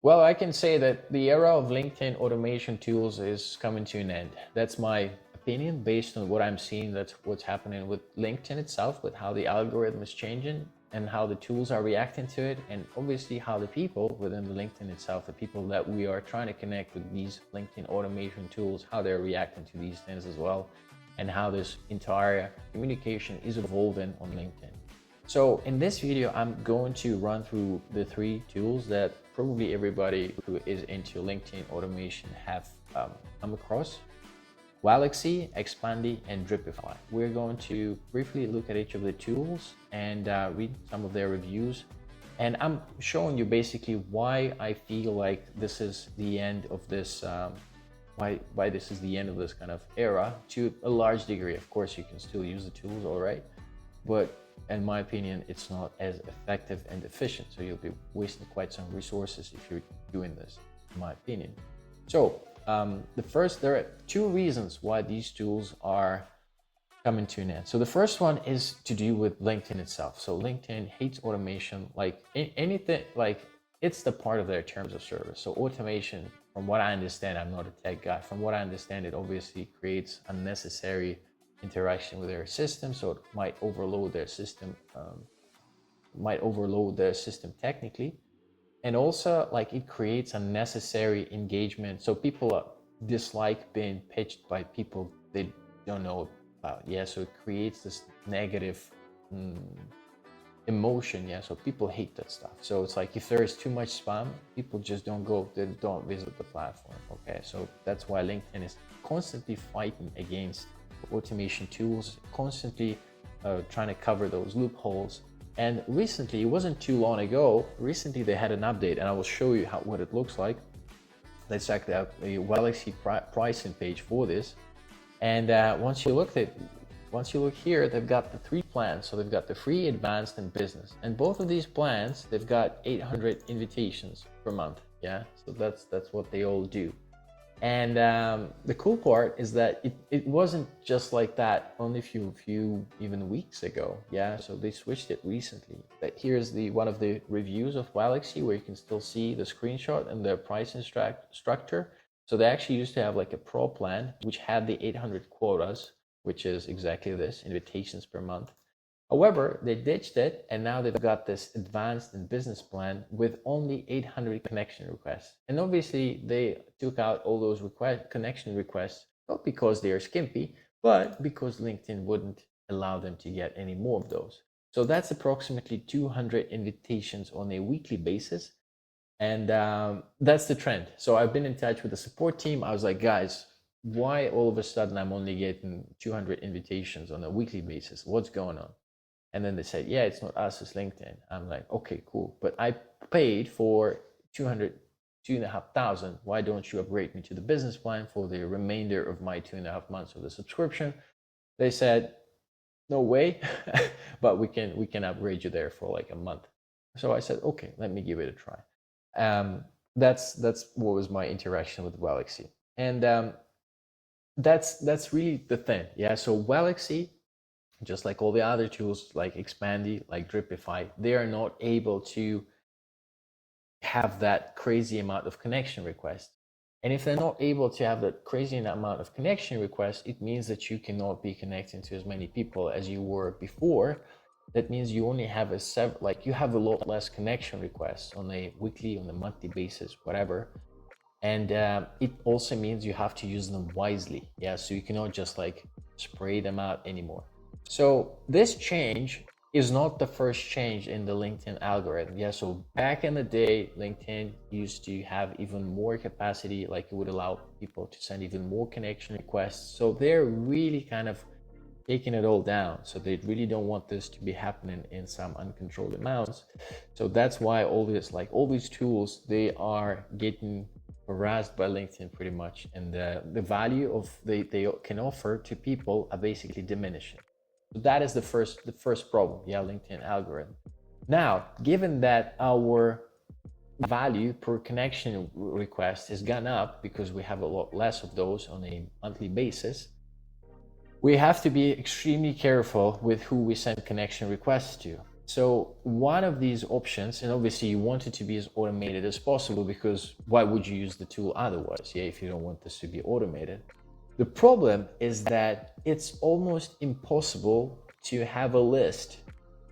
Well, I can say that the era of LinkedIn automation tools is coming to an end. That's my opinion based on what I'm seeing. That's what's happening with LinkedIn itself, with how the algorithm is changing and how the tools are reacting to it. And obviously how the people within the LinkedIn itself, the people that we are trying to connect with these LinkedIn automation tools, how they're reacting to these things as well, and how this entire communication is evolving on LinkedIn. So in this video, I'm going to run through the 3 tools that probably everybody who is into LinkedIn automation have come across: Waalaxy, Expandi, and Dripify. We're going to briefly look at each of the tools and read some of their reviews. And I'm showing you basically why I feel like this is the end of this, why this is the end of this kind of era to a large degree. Of course, you can still use the tools, all right, but in my opinion, it's not as effective and efficient. So you'll be wasting quite some resources if you're doing this, in my opinion. So there are 2 reasons why these tools are coming to an end. So the first one is to do with LinkedIn itself. So LinkedIn hates automation, like anything, like it's the part of their terms of service. So automation, from what I understand, I'm not a tech guy. From what I understand, it obviously creates unnecessary interaction with their system, so it might overload their system, technically, and also like it creates unnecessary engagement. So people dislike being pitched by people they don't know about. Yeah, so it creates this negative emotion. Yeah, so people hate that stuff. So it's like if there is too much spam, people just don't go, they don't visit the platform. Okay, so that's why LinkedIn is constantly fighting against automation tools, constantly trying to cover those loopholes. And recently, it wasn't too long ago, recently they had an update, and I will show you what it looks like. Let's check the Waalaxy pricing page for this. And once you look here, they've got the 3 plans. So they've got the free, advanced, and business. And both of these plans, they've got 800 invitations per month. Yeah, so that's what they all do. And the cool part is that it wasn't just like that only a few even weeks ago. Yeah, so they switched it recently. But here's one of the reviews of Waalaxy, where you can still see the screenshot and the pricing structure. So they actually used to have like a pro plan, which had the 800 quotas, which is exactly this, invitations per month. However, they ditched it, and now they've got this advanced and business plan with only 800 connection requests. And obviously, they took out all those connection requests, not because they are skimpy, but because LinkedIn wouldn't allow them to get any more of those. So that's approximately 200 invitations on a weekly basis. And that's the trend. So I've been in touch with the support team. I was like, guys, why all of a sudden I'm only getting 200 invitations on a weekly basis? What's going on? And then they said, yeah, it's not us, it's LinkedIn. I'm like, okay, cool. But I paid for 2,500. Why don't you upgrade me to the business plan for the remainder of my 2.5 months of the subscription? They said, no way, but we can upgrade you there for like a month. So I said, okay, let me give it a try. That's what was my interaction with Waalaxy. And that's really the thing. Yeah, so Waalaxy, just like all the other tools like Expandi, like Dripify, they are not able to have that crazy amount of connection requests. And if they're not able to have that crazy amount of connection requests, it means that you cannot be connecting to as many people as you were before. That means you only have you have a lot less connection requests on a weekly, on a monthly basis, whatever. And it also means you have to use them wisely. Yeah, so you cannot just like spray them out anymore. So this change is not the first change in the LinkedIn algorithm. Yeah, so back in the day, LinkedIn used to have even more capacity, like it would allow people to send even more connection requests. So they're really kind of taking it all down. So they really don't want this to be happening in some uncontrolled amounts. So that's why all these tools, they are getting harassed by LinkedIn pretty much. And the value of they can offer to people are basically diminishing. So that is the first problem, yeah, LinkedIn algorithm. Now, given that our value per connection request has gone up because we have a lot less of those on a monthly basis, we have to be extremely careful with who we send connection requests to. So one of these options, and obviously you want it to be as automated as possible, because why would you use the tool otherwise? Yeah, if you don't want this to be automated. The problem is that it's almost impossible to have a list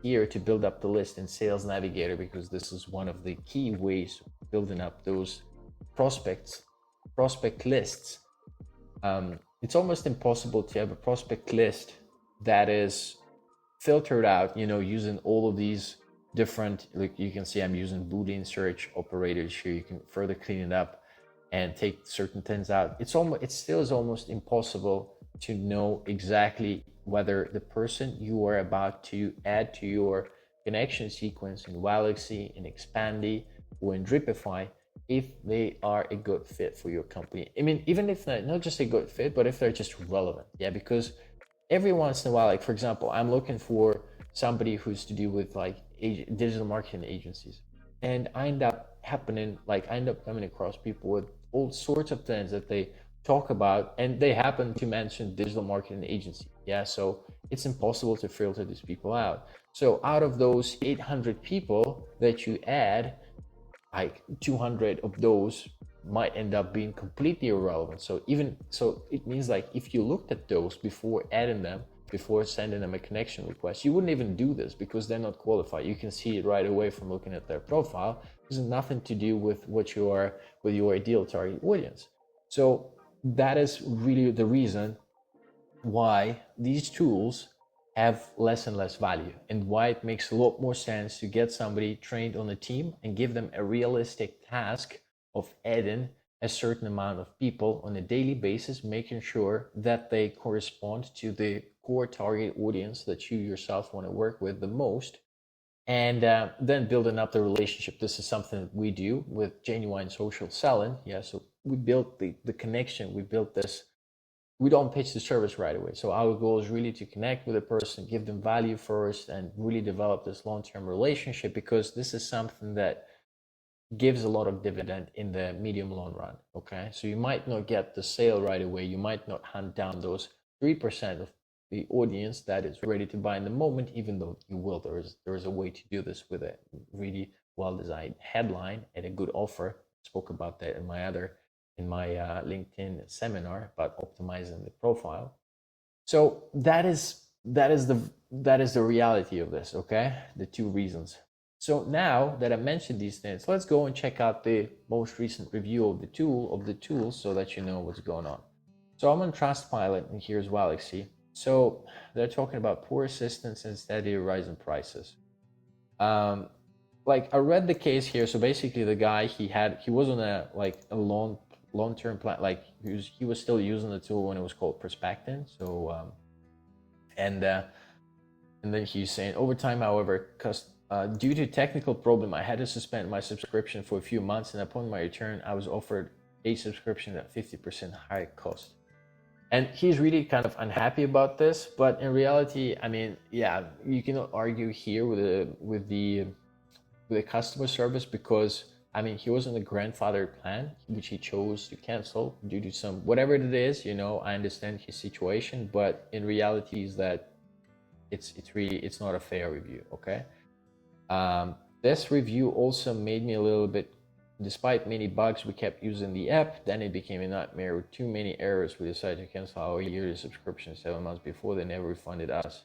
here, to build up the list in Sales Navigator, because this is one of the key ways of building up those prospect lists. It's almost impossible to have a prospect list that is filtered out, using all of these different, like you can see I'm using Boolean search operators here. You can further clean it up and take certain things out. It still is almost impossible to know exactly whether the person you are about to add to your connection sequence in Waalaxy, in Expandi, or in Dripify, if they are a good fit for your company. I mean, even if not just a good fit, but if they're just relevant. Yeah, because every once in a while, like for example, I'm looking for somebody who's to do with like digital marketing agencies, and I end up coming across people with all sorts of things that they talk about, and they happen to mention digital marketing agency. Yeah, so it's impossible to filter these people out. So out of those 800 people that you add, like 200 of those might end up being completely irrelevant. So it means like if you looked at those before adding them, before sending them a connection request, you wouldn't even do this because they're not qualified. You can see it right away from looking at their profile. This has nothing to do with with your ideal target audience. So that is really the reason why these tools have less and less value, and why it makes a lot more sense to get somebody trained on a team and give them a realistic task of adding a certain amount of people on a daily basis, making sure that they correspond to the core target audience that you yourself want to work with the most, and then building up the relationship. This is something that we do with Genuine Social Selling. Yeah, so we built the connection. We built this. We don't pitch the service right away. So our goal is really to connect with a person, give them value first, and really develop this long-term relationship, because this is something that gives a lot of dividend in the medium long run. Okay, so you might not get the sale right away. You might not hunt down those 3% of the audience that is ready to buy in the moment, even though you will. There is a way to do this with a really well-designed headline and a good offer. I spoke about that in my LinkedIn seminar about optimizing the profile. So that is the reality of this. Okay, the two reasons. So now that I mentioned these things, let's go and check out the most recent review of the tool so that you know what's going on. So I'm on Trustpilot, and here's Waalaxy. So they're talking about poor assistance and steady rising prices. Like I read the case here. So basically, the guy he was on a long-term plan. Like he was still using the tool when it was called prospecting. So and then he's saying over time, however, due to technical problem, I had to suspend my subscription for a few months, and upon my return, I was offered a subscription at 50% higher cost. And he's really kind of unhappy about this, but in reality, I mean, yeah, you cannot argue here with the customer service, because I mean, he was on the grandfather plan, which he chose to cancel due to some whatever it is. I understand his situation, but in reality, is that it's not a fair review. Okay. This review also made me a little bit, despite many bugs, we kept using the app. Then it became a nightmare with too many errors. We decided to cancel our yearly subscription 7 months before. They never refunded us.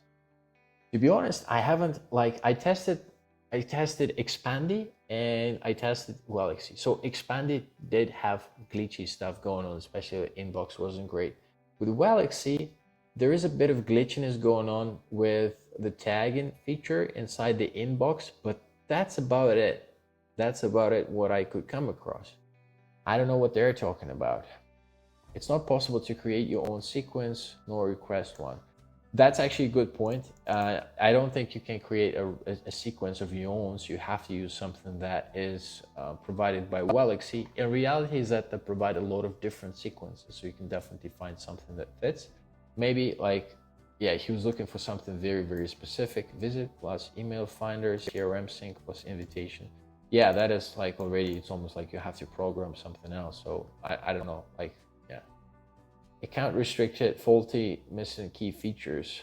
To be honest, I haven't, I tested Expandi and I tested Waalaxy. So Expandi did have glitchy stuff going on, especially the inbox wasn't great. With Waalaxy, there is a bit of glitchiness going on with the tagging feature inside the inbox, but that's about it. That's about it what I could come across. I don't know what they're talking about. It's not possible to create your own sequence nor request one. That's actually a good point. I don't think you can create a sequence of your own, so you have to use something that is provided by Waalaxy. In reality, is that they provide a lot of different sequences, so you can definitely find something that fits. Maybe he was looking for something very, very specific. Visit plus email finder, CRM sync plus invitation. Yeah, that is already, it's almost like you have to program something else. So I don't know, account restricted, faulty, missing key features.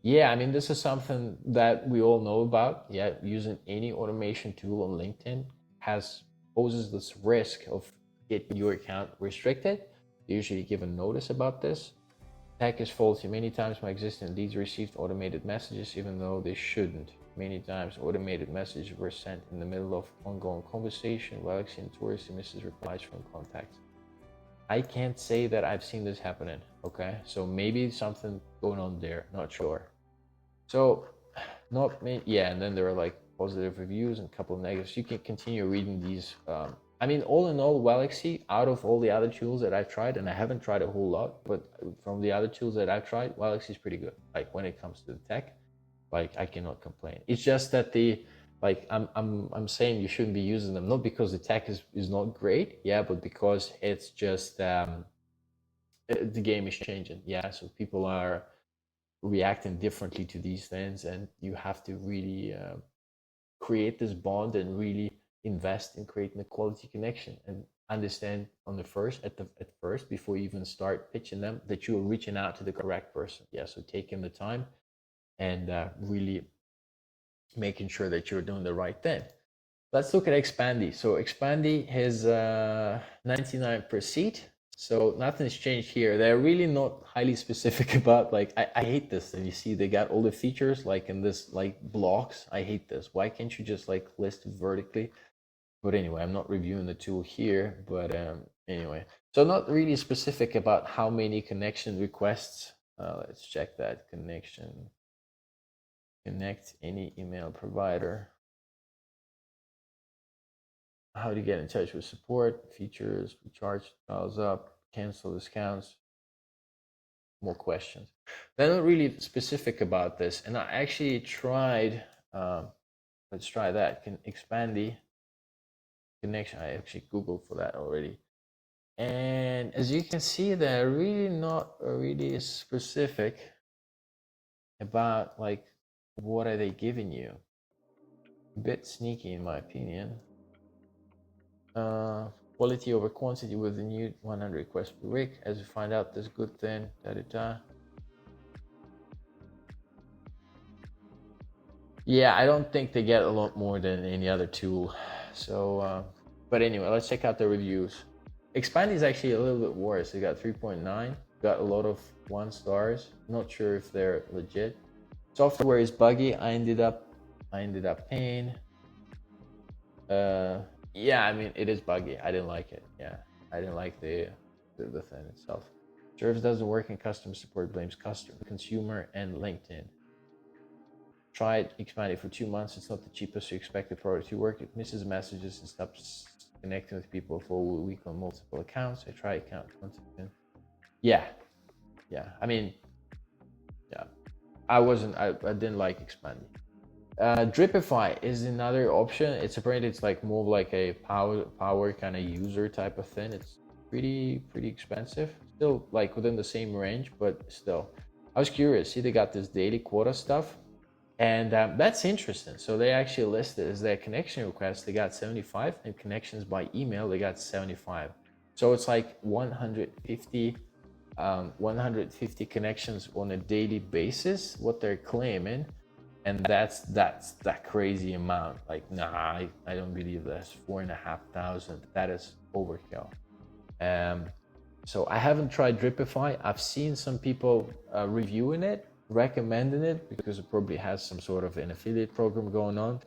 Yeah, I mean, this is something that we all know about. Yeah, using any automation tool on LinkedIn has poses this risk of getting your account restricted. They usually give a notice about this. Tag is faulty. Many times my existing leads received automated messages even though they shouldn't. Many times automated messages were sent in the middle of ongoing conversation. Waalaxy and tourists misses replies from contacts. I can't say that I've seen this happening. Okay, so maybe something going on there. Not sure. So, not me. Yeah, and then there are like positive reviews and a couple of negatives. You can continue reading these. I mean, all in all, Waalaxy, out of all the other tools that I've tried, and I haven't tried a whole lot, but from the other tools that I've tried, Waalaxy is pretty good. Like when it comes to the tech, like I cannot complain. It's just that I'm saying you shouldn't be using them, not because the tech is not great, yeah, but because it's just the game is changing, yeah. So people are reacting differently to these things, and you have to really create this bond and really invest in creating a quality connection and understand on the first at first before you even start pitching them that you're reaching out to the correct person. Yeah, so taking the time and really making sure that you're doing the right thing. Let's look at Expandi. So Expandi has 99 per seat. So nothing's changed here. They're really not highly specific about like, I hate this. And you see they got all the features like in this like blocks. I hate this. Why can't you just like list it vertically? But anyway, I'm not reviewing the tool here, but anyway. So not really specific about how many connection requests. Let's check that connection. Connect any email provider. How to get in touch with support, features, recharge, dials up, cancel discounts, more questions. They're not really specific about this. And I actually tried, let's try that, Expandi connection. I actually Googled for that already. And as you can see, they're really not really specific about like, what are they giving you? A bit sneaky in my opinion. Quality over quantity with the new 100 requests per week. As you find out, this good thing. Yeah, I don't think they get a lot more than any other tool. So, but anyway, let's check out the reviews. Expandi is actually a little bit worse. They got 3.9. Got a lot of 1 stars. Not sure if they're legit. Software is buggy. I ended up paying. Yeah, I mean, it is buggy. I didn't like it. Yeah, I didn't like the thing itself. Service doesn't work and customer support blames consumer and LinkedIn. Tried Expandi for 2 months. It's not the cheapest you expect the product to work. It misses messages and stops connecting with people for a week on multiple accounts. I try account content. Yeah. I mean, yeah. I didn't like Expandi. Dripify is another option. It's like more like a power kind of user type of thing. It's pretty expensive. Still like within the same range, but still. I was curious. See, they got this daily quota stuff, and that's interesting. So they actually listed as their connection requests. They got 75, and connections by email they got 75. So it's like 150 connections on a daily basis. What they're claiming. And that's that crazy amount. Like, nah, I don't believe this. 4,500. That is overkill. So I haven't tried Dripify. I've seen some people reviewing it, recommending it because it probably has some sort of an affiliate program going on.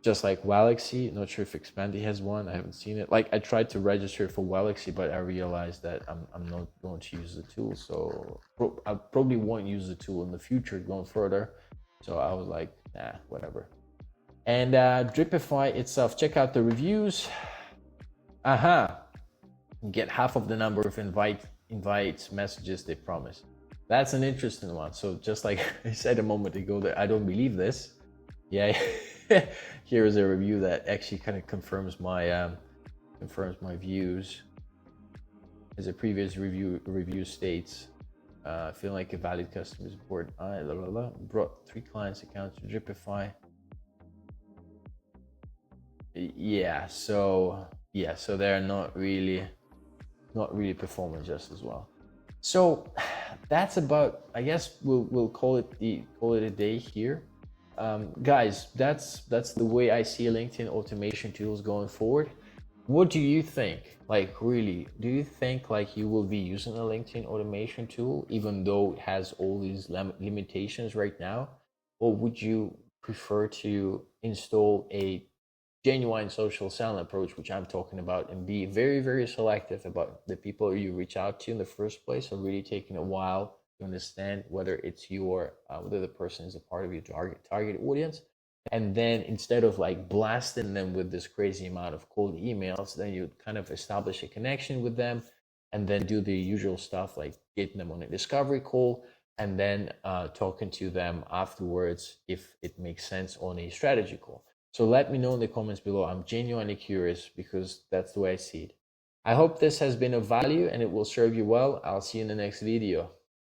Just like Waalaxy. Not sure if Expandi has one. I haven't seen it. Like I tried to register for Waalaxy, but I realized that I'm not going to use the tool. So I probably won't use the tool in the future going further. So I was like, nah, whatever. And Dripify itself, check out the reviews. Get half of the number of invites messages they promise. That's an interesting one. So just like I said a moment ago that I don't believe this. Yeah, here is a review that actually kind of confirms my views. As a previous review states, feeling like a valid customer is bored. Brought 3 clients' accounts to Dripify. Yeah, so they're not really performing just as well. So that's about, I guess we'll call it a day here. Guys, that's the way I see LinkedIn automation tools going forward. What do you think? Like, really, do you think like you will be using a LinkedIn automation tool even though it has all these limitations right now? Or would you prefer to install a genuine social selling approach, which I'm talking about, and be very, very selective about the people you reach out to in the first place, so really taking a while to understand whether it's your whether the person is a part of your target audience, and then instead of like blasting them with this crazy amount of cold emails, then you kind of establish a connection with them, and then do the usual stuff like getting them on a discovery call, and then talking to them afterwards if it makes sense on a strategy call. So let me know in the comments below. I'm genuinely curious because that's the way I see it. I hope this has been of value and it will serve you well. I'll see you in the next video.